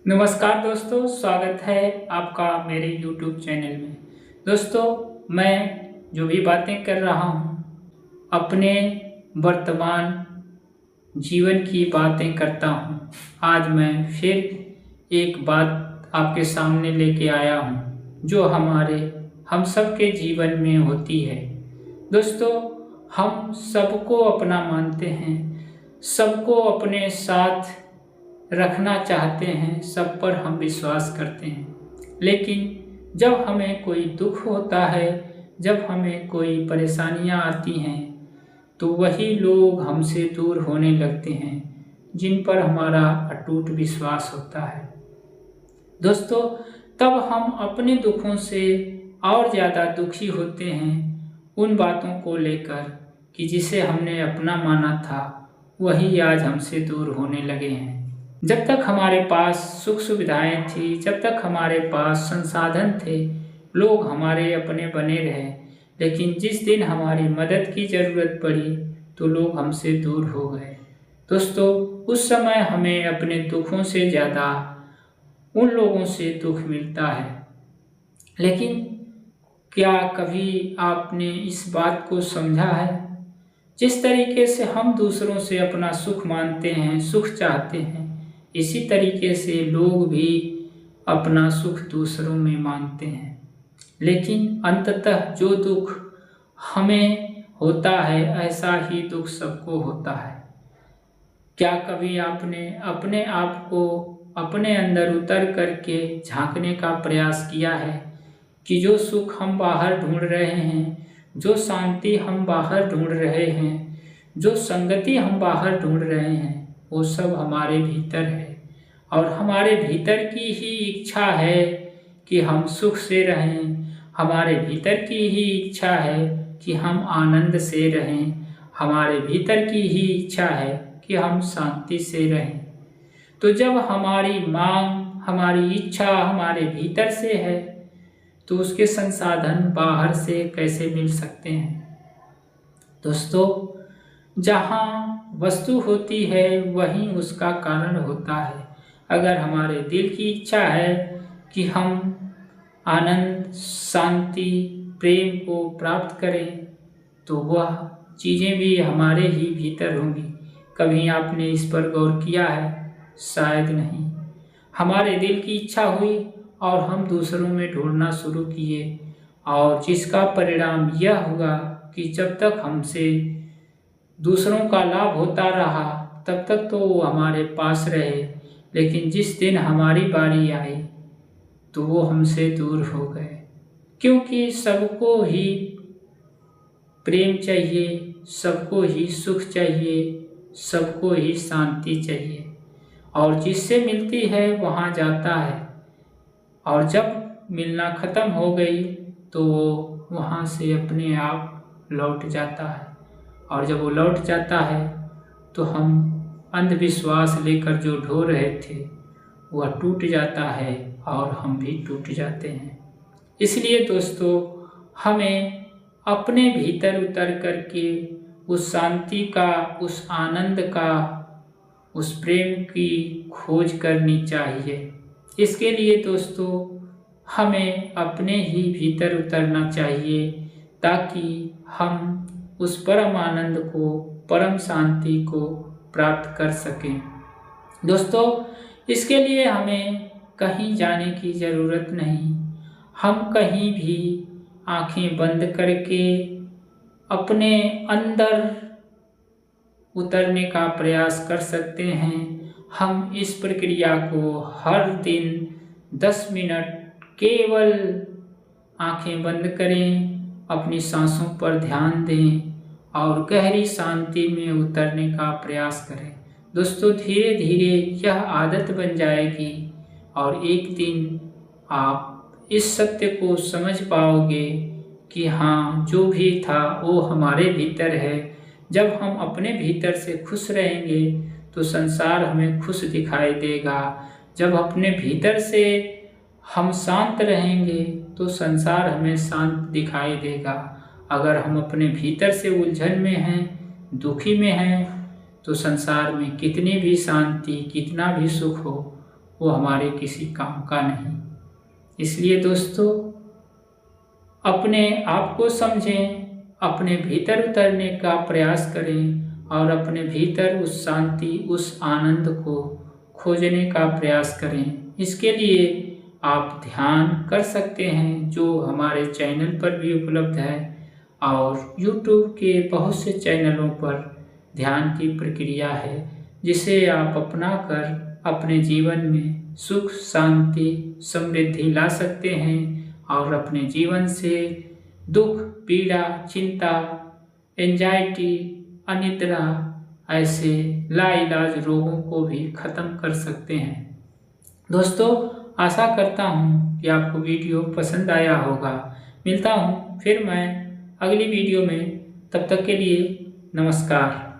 नमस्कार दोस्तों, स्वागत है आपका मेरे YouTube चैनल में। दोस्तों, मैं जो भी बातें कर रहा हूँ अपने वर्तमान जीवन की बातें करता हूँ। आज मैं फिर एक बात आपके सामने लेके आया हूँ जो हम सबके जीवन में होती है। दोस्तों, हम सबको अपना मानते हैं, सबको अपने साथ रखना चाहते हैं, सब पर हम विश्वास करते हैं। लेकिन जब हमें कोई दुख होता है, जब हमें कोई परेशानियां आती हैं, तो वही लोग हमसे दूर होने लगते हैं जिन पर हमारा अटूट विश्वास होता है। दोस्तों, तब हम अपने दुखों से और ज़्यादा दुखी होते हैं उन बातों को लेकर कि जिसे हमने अपना माना था वही आज हमसे दूर होने लगे हैं। जब तक हमारे पास सुख सुविधाएं थी, जब तक हमारे पास संसाधन थे, लोग हमारे अपने बने रहे। लेकिन जिस दिन हमारी मदद की ज़रूरत पड़ी तो लोग हमसे दूर हो गए। दोस्तों, उस समय हमें अपने दुखों से ज़्यादा उन लोगों से दुख मिलता है। लेकिन क्या कभी आपने इस बात को समझा है? जिस तरीके से हम दूसरों से अपना सुख मानते हैं, सुख चाहते हैं, इसी तरीके से लोग भी अपना सुख दूसरों में मांगते हैं। लेकिन अंततः जो दुख हमें होता है, ऐसा ही दुख सबको होता है। क्या कभी आपने अपने आप को अपने अंदर उतर करके झांकने का प्रयास किया है कि जो सुख हम बाहर ढूंढ रहे हैं, जो शांति हम बाहर ढूंढ रहे हैं, जो संगति हम बाहर ढूंढ रहे हैं, वो सब हमारे भीतर है। और हमारे भीतर की ही इच्छा है कि हम सुख से रहें, हमारे भीतर की ही इच्छा है कि हम आनंद से रहें, हमारे भीतर की ही इच्छा है कि हम शांति से रहें। तो जब हमारी मांग, हमारी इच्छा हमारे भीतर से है, तो उसके संसाधन बाहर से कैसे मिल सकते हैं? दोस्तों, जहाँ वस्तु होती है वहीं उसका कारण होता है। अगर हमारे दिल की इच्छा है कि हम आनंद, शांति, प्रेम को प्राप्त करें, तो वह चीज़ें भी हमारे ही भीतर होंगी। कभी आपने इस पर गौर किया है? शायद नहीं। हमारे दिल की इच्छा हुई और हम दूसरों में ढूंढना शुरू किए, और जिसका परिणाम यह हुआ कि जब तक हमसे दूसरों का लाभ होता रहा तब तक तो वो हमारे पास रहे। लेकिन जिस दिन हमारी बारी आई तो वो हमसे दूर हो गए, क्योंकि सबको ही प्रेम चाहिए, सबको ही सुख चाहिए, सबको ही शांति चाहिए, और जिससे मिलती है वहाँ जाता है, और जब मिलना ख़त्म हो गई तो वो वहाँ से अपने आप लौट जाता है। और जब वो लौट जाता है तो हम अंधविश्वास लेकर जो ढो रहे थे वह टूट जाता है और हम भी टूट जाते हैं। इसलिए दोस्तों, हमें अपने भीतर उतर करके उस शांति का, उस आनंद का, उस प्रेम की खोज करनी चाहिए। इसके लिए दोस्तों, हमें अपने ही भीतर उतरना चाहिए ताकि हम उस परम आनंद को, परम शांति को प्राप्त कर सकें। दोस्तों, इसके लिए हमें कहीं जाने की ज़रूरत नहीं। हम कहीं भी आंखें बंद करके अपने अंदर उतरने का प्रयास कर सकते हैं। हम इस प्रक्रिया को हर दिन 10 मिनट केवल आंखें बंद करें, अपनी सांसों पर ध्यान दें और गहरी शांति में उतरने का प्रयास करें। दोस्तों, धीरे धीरे यह आदत बन जाएगी और एक दिन आप इस सत्य को समझ पाओगे कि हाँ, जो भी था वो हमारे भीतर है। जब हम अपने भीतर से खुश रहेंगे तो संसार हमें खुश दिखाई देगा। जब अपने भीतर से हम शांत रहेंगे तो संसार हमें शांत दिखाई देगा। अगर हम अपने भीतर से उलझन में हैं, दुखी में हैं, तो संसार में कितनी भी शांति, कितना भी सुख हो, वो हमारे किसी काम का नहीं। इसलिए दोस्तों, अपने आप को समझें, अपने भीतर उतरने का प्रयास करें और अपने भीतर उस शांति, उस आनंद को खोजने का प्रयास करें। इसके लिए आप ध्यान कर सकते हैं, जो हमारे चैनल पर भी उपलब्ध है, और YouTube के बहुत से चैनलों पर ध्यान की प्रक्रिया है, जिसे आप अपना कर अपने जीवन में सुख, शांति, समृद्धि ला सकते हैं और अपने जीवन से दुख, पीड़ा, चिंता, एंजाइटी, अनिद्रा, ऐसे लाइलाज रोगों को भी खत्म कर सकते हैं। दोस्तों, आशा करता हूँ कि आपको वीडियो पसंद आया होगा। मिलता हूँ फिर मैं अगली वीडियो में, तब तक के लिए नमस्कार।